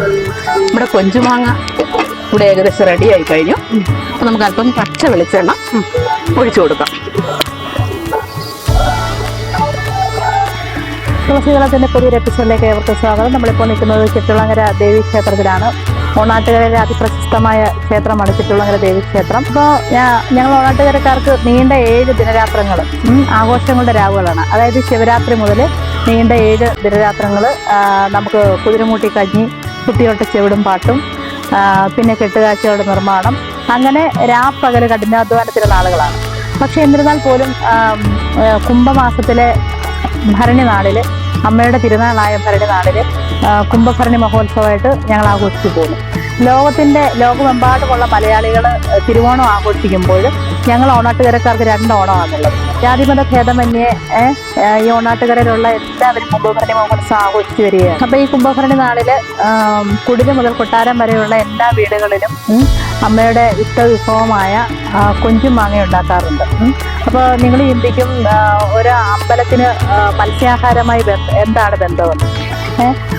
നമ്മുടെ കൊഞ്ചുമാങ്ങ ഇവിടെ ഏകദേശം റെഡി ആയി കഴിഞ്ഞു. അപ്പൊ നമുക്ക് അല്പം പച്ച വെളിച്ചെണ്ണ ഒഴിച്ചു കൊടുക്കാം. തുളസികളത്തിന്റെ പുതിയൊരു എപ്പിസോഡിലേക്ക് ഏവർക്കും സ്വാഗതം. നമ്മളിപ്പോൾ നിൽക്കുന്നത് ചിറ്റുളങ്ങര ദേവീക്ഷേത്രത്തിലാണ്. ഓണാട്ടുകരയിലെ അതിപ്രശസ്തമായ ക്ഷേത്രമാണ് ചിറ്റുളങ്ങര ദേവീക്ഷേത്രം. ഇപ്പോൾ ഞങ്ങൾ ഓണാട്ടുകരക്കാർക്ക് നീണ്ട 7 ദിനരാത്രങ്ങൾ ആഘോഷങ്ങളുടെ രാവുകളാണ്. അതായത് ശിവരാത്രി മുതൽ നീണ്ട 7 ദിനരാത്രങ്ങൾ നമുക്ക് കുതിരമൂട്ടി കഞ്ഞി, കുട്ടിയോട്ട ചെവിടും പാട്ടും, പിന്നെ കെട്ടുകാഴ്ചകളുടെ നിർമ്മാണം, അങ്ങനെ രാപ്പകൽ കഠിനാധ്വാനത്തിൻ്റെ നാളുകളാണ്. പക്ഷെ എന്നിരുന്നാൽ പോലും കുംഭമാസത്തിലെ ഭരണി നാളിൽ, അമ്മയുടെ തിരുനാളായ ഭരണി നാളിൽ കുംഭഭരണി മഹോത്സവമായിട്ട് ഞങ്ങൾ ആഘോഷിച്ചു പോകുന്നു. ലോകമെമ്പാടുമുള്ള മലയാളികൾ തിരുവോണം ആഘോഷിക്കുമ്പോൾ ഞങ്ങൾ ഓണാട്ടുകരക്കാർക്ക് 2 ഓണമാണുള്ളത്. ജാതിമത ഭേദമന്യേ ഈ ഓണാട്ടുകരയിലുള്ള എല്ലാവരും കുംഭഭരണി മഹോത്സവം ആഘോഷിച്ചു വരികയാണ്. അപ്പോൾ ഈ കുംഭഭരണി നാളിൽ കുടില് മുതൽ കൊട്ടാരം വരെയുള്ള എല്ലാ വീടുകളിലും അമ്മയുടെ ഇഷ്ടവിഭവമായ കൊഞ്ചും മാങ്ങ ഉണ്ടാക്കാറുണ്ട്. അപ്പോൾ നിങ്ങൾ ചിന്തിക്കും, ഒരു അമ്പലത്തിന് മത്സ്യാഹാരമായി എന്താണ് ബന്ധമെന്ന്.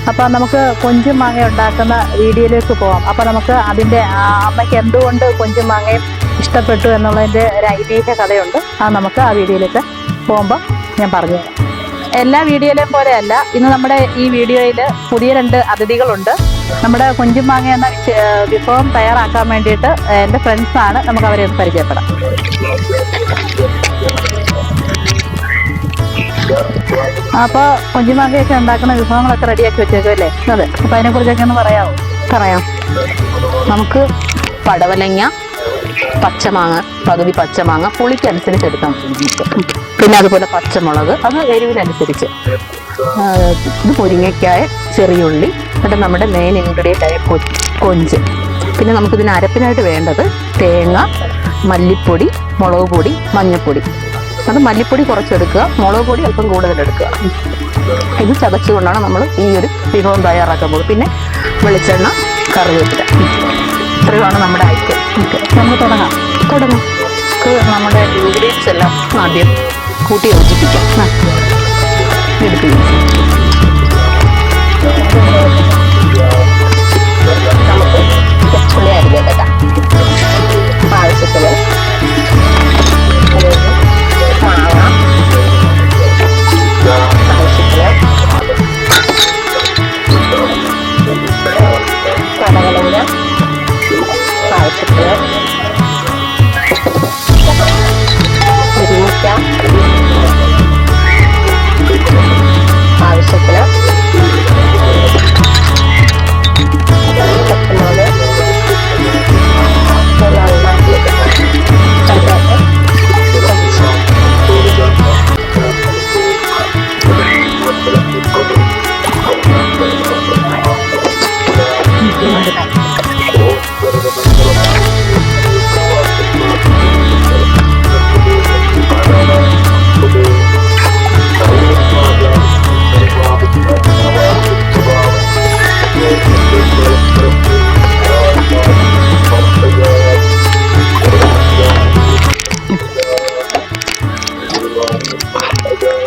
അപ്പോൾ നമുക്ക് കൊഞ്ചും മാങ്ങ ഉണ്ടാക്കുന്ന വീഡിയോയിലേക്ക് പോകാം. അപ്പോൾ നമുക്ക് അതിൻ്റെ അമ്മയ്ക്ക് എന്തുകൊണ്ട് കൊഞ്ചും മാങ്ങയും ഇഷ്ടപ്പെട്ടു എന്നുള്ളതിൻ്റെ ഒരു ഐതിഹ്യ കഥയുണ്ട്. അത് നമുക്ക് ആ വീഡിയോയിലേക്ക് പോകുമ്പോൾ ഞാൻ പറഞ്ഞു തരാം. എല്ലാ വീഡിയോയിലെയും പോലെയല്ല, ഇന്ന് നമ്മുടെ ഈ വീഡിയോയിൽ പുതിയ 2 അതിഥികളുണ്ട്. നമ്മുടെ കൊഞ്ചും മാങ്ങ എന്ന വിഭവം തയ്യാറാക്കാൻ വേണ്ടിയിട്ട് എൻ്റെ ഫ്രണ്ട്സാണ്. നമുക്ക് അവരെ ഒന്ന് പരിചയപ്പെടാം. അപ്പോൾ കൊഞ്ചുമാങ്ങയൊക്കെ ഉണ്ടാക്കുന്ന വിഭവങ്ങളൊക്കെ റെഡിയാക്കി വെച്ചേക്കും അല്ലേ? അതെ. അപ്പോൾ അതിനെക്കുറിച്ചൊക്കെ ഒന്ന് പറയാം. നമുക്ക് പടവലങ്ങ, പച്ചമാങ്ങ, പകുതി പച്ചമാങ്ങ പുളിക്കനുസരിച്ച് എടുക്കാൻ പറ്റും. പിന്നെ അതുപോലെ പച്ചമുളക്, അത് എരിവിനനുസരിച്ച്. ഇത് മുരിങ്ങയ്ക്കായ, ചെറിയുള്ളി, എന്നിട്ട് നമ്മുടെ മെയിൻ ഇൻഗ്രീഡിയൻ്റ് ആയ കൊഞ്ച്. പിന്നെ നമുക്കിതിന് അരപ്പിനായിട്ട് വേണ്ടത് തേങ്ങ, മല്ലിപ്പൊടി, മുളക് പൊടി, മഞ്ഞൾപ്പൊടി. അത് മല്ലിപ്പൊടി കുറച്ചെടുക്കുക, മുളക് പൊടി അല്പം കൂടുതലെടുക്കുക. ഇത് ചതച്ചുകൊണ്ടാണ് നമ്മൾ ഈ ഒരു വിഭവം തയ്യാറാക്കാൻ പോകുന്നത്. പിന്നെ വെളിച്ചെണ്ണ, കറിവേപ്പില, ഇത്രയുമാണ് നമ്മുടെ ഐറ്റം. നമുക്ക് തുടങ്ങാം. നമ്മുടെ ഇൻഗ്രീഡിയൻസ് എല്ലാം ആദ്യം കൂട്ടി യോജിപ്പിക്കാം. എടുക്കുക. നമുക്ക് പുളി അരിഞ്ഞേക്കാം. ആവശ്യത്തിന് മാങ്ങ, ആവശ്യത്തിന് കടകലങ്ങ, ആവശ്യത്തിന് മുരിങ്ങയ്ക്ക, ആവശ്യത്തിന് പച്ചമുളക്,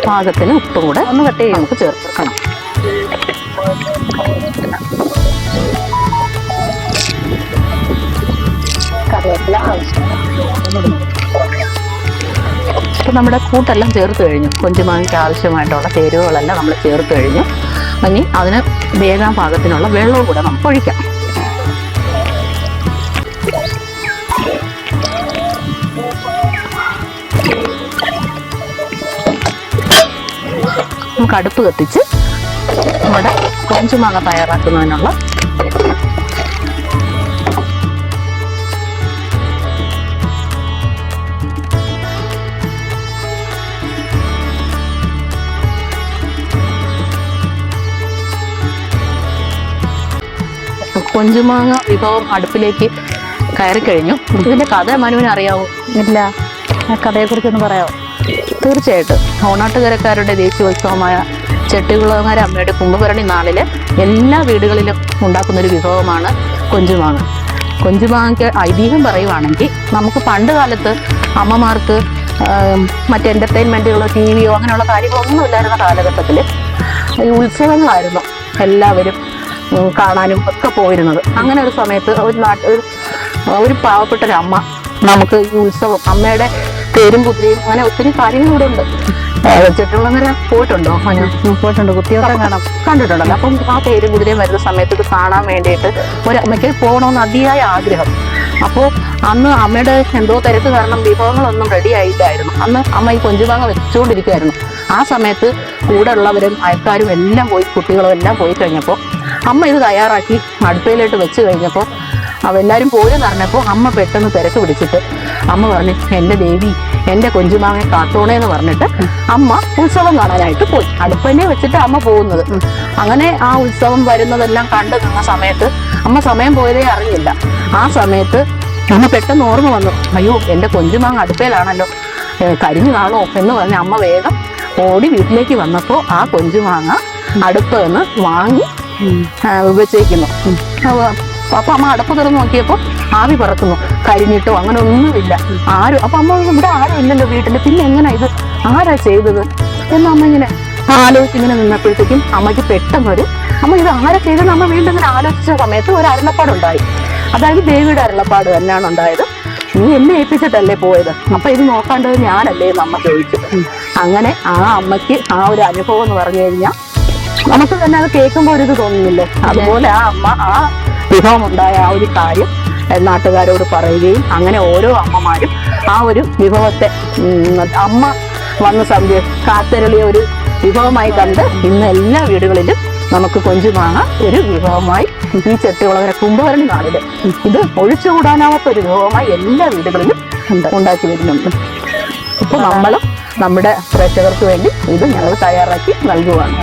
പാകത്തിന് ഉപ്പും കൂടെ ഒന്ന് കട്ട് ചെയ്ത് നമുക്ക് ചേർക്കണം. കറിവേപ്പില ആവശ്യം. ഇപ്പം നമ്മുടെ കൂട്ടെല്ലാം ചേർത്ത് കഴിഞ്ഞു. കൊഞ്ചുമാങ്ങയ്ക്ക് ആവശ്യമായിട്ടുള്ള ചേരുവകളെല്ലാം നമ്മൾ ചേർത്ത് കഴിഞ്ഞു. ഇനി അതിന് വേഗം പാകത്തിനുള്ള വെള്ളവും കൂടെ നമുക്ക് ഒഴിക്കാം. നമുക്ക് അടുപ്പ് കത്തിച്ച് നമ്മുടെ കൊഞ്ചുമാങ്ങ തയ്യാറാക്കുന്നതിനുള്ള കൊഞ്ചുമാങ്ങ വിഭവം അടുപ്പിലേക്ക് കയറി കഴിഞ്ഞു. ഇതിന്റെ കഥ മനുവിന് അറിയാവോ? ഇല്ല. ആ കഥയെക്കുറിച്ചൊന്ന് പറയാമോ? തീർച്ചയായിട്ടും. ഓണാട്ടുകരക്കാരുടെ ദേശീയോത്സവമായ ചെട്ടികുളങ്ങര അമ്മയുടെ കുംഭഭരണി നാളില് എല്ലാ വീടുകളിലും ഉണ്ടാക്കുന്നൊരു വിഭവമാണ് കൊഞ്ചുമാങ്ങ. കൊഞ്ചുമാങ്ങയ്ക്ക് ഐതിഹ്യം പറയുവാണെങ്കിൽ, നമുക്ക് പണ്ട് കാലത്ത് അമ്മമാർക്ക് മറ്റ് എൻ്റർടൈൻമെൻറ്റുകളോ TV യോ അങ്ങനെയുള്ള കാര്യങ്ങളൊന്നും ഇല്ലായിരുന്ന കാലഘട്ടത്തിൽ ഈ ഉത്സവങ്ങളായിരുന്നു എല്ലാവരും കാണാനും ഒക്കെ പോയിരുന്നത്. അങ്ങനെ ഒരു സമയത്ത് ഒരു പാവപ്പെട്ട ഒരു അമ്മ നമുക്ക് ഈ ഉത്സവം, അമ്മയുടെ തേരും കുതിരയും അങ്ങനെ ഒത്തിരി കാര്യങ്ങൾ ഇവിടെ ഉണ്ട്. ചെട്ടുകുളങ്ങര പോയിട്ടുണ്ടോ? പോയിട്ടുണ്ട്, കുത്തിയോട്ടം കാണാം, കണ്ടിട്ടുണ്ടല്ലോ. അപ്പം ആ തേരും കുതിരയും വരുന്ന സമയത്ത് ഇത് കാണാൻ വേണ്ടിയിട്ട് ഒരു അമ്മയ്ക്ക് പോകണമെന്ന് അതിയായ ആഗ്രഹം. അപ്പോൾ അന്ന് അമ്മയുടെ എന്തോ തിരക്ക് കാരണം വിഭവങ്ങളൊന്നും റെഡി ആയില്ലായിരുന്നു. അന്ന് അമ്മ ഈ കൊഞ്ചുമാങ്ങ വെച്ചുകൊണ്ടിരിക്കുമായിരുന്നു. ആ സമയത്ത് കൂടെ ഉള്ളവരും അയൽക്കാരും എല്ലാം പോയി, കുട്ടികളും എല്ലാം പോയി കഴിഞ്ഞപ്പോൾ അമ്മ ഇത് തയ്യാറാക്കി അടുപ്പയിലോട്ട് വെച്ച് കഴിഞ്ഞപ്പോൾ എല്ലാവരും പോയെന്ന് പറഞ്ഞപ്പോൾ അമ്മ പെട്ടെന്ന് തിരക്ക് പിടിച്ചിട്ട് അമ്മ പറഞ്ഞു, എൻ്റെ ദേവി, എൻ്റെ കൊഞ്ചുമാങ്ങ കാത്തോണേന്ന് പറഞ്ഞിട്ട് അമ്മ ഉത്സവം കാണാനായിട്ട് പോയി. അടുപ്പന്നെ വെച്ചിട്ട് അമ്മ പോകുന്നത്. അങ്ങനെ ആ ഉത്സവം വരുന്നതെല്ലാം കണ്ടു നിന്ന സമയത്ത് അമ്മ സമയം പോയതേ അറിഞ്ഞില്ല. ആ സമയത്ത് അമ്മ പെട്ടെന്ന് ഓർമ്മ വന്നു, അയ്യോ എൻ്റെ കൊഞ്ചുമാങ്ങ അടുപ്പയിലാണല്ലോ, കരിഞ്ഞു കാണോ എന്ന് പറഞ്ഞ് അമ്മ വേഗം ഓടി വീട്ടിലേക്ക് വന്നപ്പോൾ ആ കൊഞ്ചുമാങ്ങ അടുപ്പ് നിന്ന് വാങ്ങി വെച്ചേക്കുന്നു. അപ്പൊ അമ്മ അടപ്പ് തുറന്ന് നോക്കിയപ്പോ ആവി പറക്കുന്നു, കരിഞ്ഞിട്ടോ അങ്ങനെ ഒന്നുമില്ല. അപ്പൊ അമ്മ ഇവിടെ ആരും ഇല്ലല്ലോ വീട്ടില്, പിന്നെ എങ്ങനെ ഇത് ആരാ ചെയ്തത് എന്ന് അമ്മ ഇങ്ങനെ ആലോചിച്ചിങ്ങനെ നിന്നപ്പോഴത്തേക്കും അമ്മയ്ക്ക് പെട്ടെന്നൊരു, അമ്മ ഇത് ആരാ ചെയ്തെന്ന് അമ്മ വീണ്ടും ഇങ്ങനെ ആലോചിച്ച സമയത്ത് ഒരു അരുളപ്പാടുണ്ടായി. അതായത് ദേവിയുടെ അരുളപ്പാട് തന്നെയാണ് ഉണ്ടായത്. നീ എന്നെ ഏൽപ്പിച്ചിട്ടല്ലേ പോയത്, അപ്പൊ ഇത് നോക്കാണ്ടത് ഞാനല്ലേ എന്ന് അമ്മ ചോദിച്ചു. അങ്ങനെ ആ അമ്മയ്ക്ക് ആ ഒരു അനുഭവം എന്ന് പറഞ്ഞു കഴിഞ്ഞാൽ നമുക്ക് തന്നെ അത് കേൾക്കുമ്പോൾ ഒരു ഇത് തോന്നുന്നില്ലേ, അതുപോലെ ആ അമ്മ ആ വിഭവം ഉണ്ടായ ആ ഒരു കാര്യം നാട്ടുകാരോട് പറയുകയും അങ്ങനെ ഓരോ അമ്മമാരും ആ ഒരു വിഭവത്തെ അമ്മ വന്ന സന്ധ്യ കാത്തരുളിയ ഒരു വിഭവമായി കണ്ട് ഇന്ന് എല്ലാ വീടുകളിലും നമുക്ക് കൊഞ്ചുമാങ്ങ ഒരു വിഭവമായി ഈ ചെട്ടികുളങ്ങര കുംഭഭരണി നാളില് ഇത് ഒഴിച്ചുകൂടാനാവാത്ത ഒരു വിഭവമായി എല്ലാ വീടുകളിലും ഉണ്ടാക്കി വരുന്നുണ്ട്. ഇപ്പൊ നമ്മളും നമ്മുടെ പ്രേക്ഷകർക്ക് വേണ്ടി ഇത് ഞങ്ങൾ തയ്യാറാക്കി നൽകുവാണ്.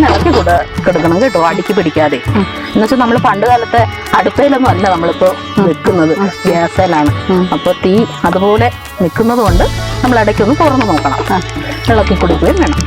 ഇളക്കി കൊടുക്കണം കേട്ടോ, അടുക്കി പിടിക്കാതെ. എന്നുവെച്ചാൽ നമ്മൾ പണ്ട് കാലത്തെ അടുപ്പയിലൊന്നും അല്ല നമ്മളിപ്പോ വെക്കുന്നത്, ഗ്യാസേലാണ്. അപ്പൊ തീ അതുപോലെ നിൽക്കുന്നത് കൊണ്ട് നമ്മൾ ഇടയ്ക്കൊന്ന് തുറന്നു നോക്കണം, ഇളക്കി കൊടുക്കുകയും വേണം.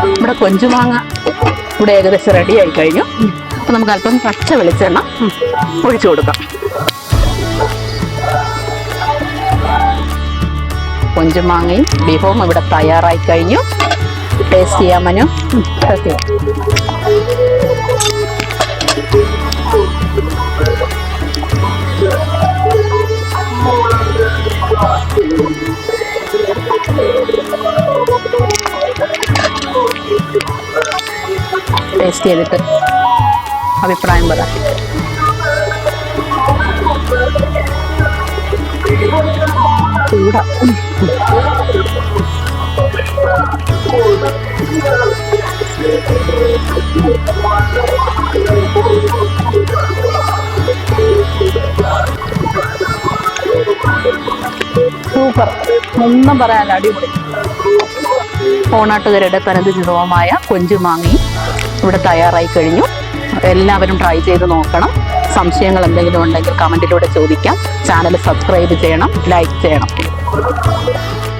നമ്മുടെ കൊഞ്ചുമാങ്ങ ഇവിടെ ഏകദേശം റെഡി ആയി കഴിഞ്ഞു. അപ്പൊ നമുക്ക് അല്പം പച്ച വെളിച്ചെണ്ണ ഒഴിച്ചു കൊടുക്കാം. കൊഞ്ചുമാങ്ങയും ബീഫും ഇവിടെ തയ്യാറായി കഴിഞ്ഞു. ടേസ്റ്റ് ചെയ്യാൻ മനു? ടേസ്റ്റ് ചെയ്തിട്ട് അഭിപ്രായം പറയാം. ചൂടാ. സൂപ്പർ, ഒന്നും പറയാനില്ല, അടിപൊളി. ഓണാട്ടുകാരുടെ തനത് വിഭവമായ കൊഞ്ചുമാങ്ങയും ഇവിടെ തയ്യാറായി കഴിഞ്ഞു. എല്ലാവരും ട്രൈ ചെയ്ത് നോക്കണം. സംശയങ്ങൾ എന്തെങ്കിലും ഉണ്ടെങ്കിൽ കമന്റിലൂടെ ചോദിക്കാം. ചാനൽ സബ്സ്ക്രൈബ് ചെയ്യണം, ലൈക്ക് ചെയ്യണം.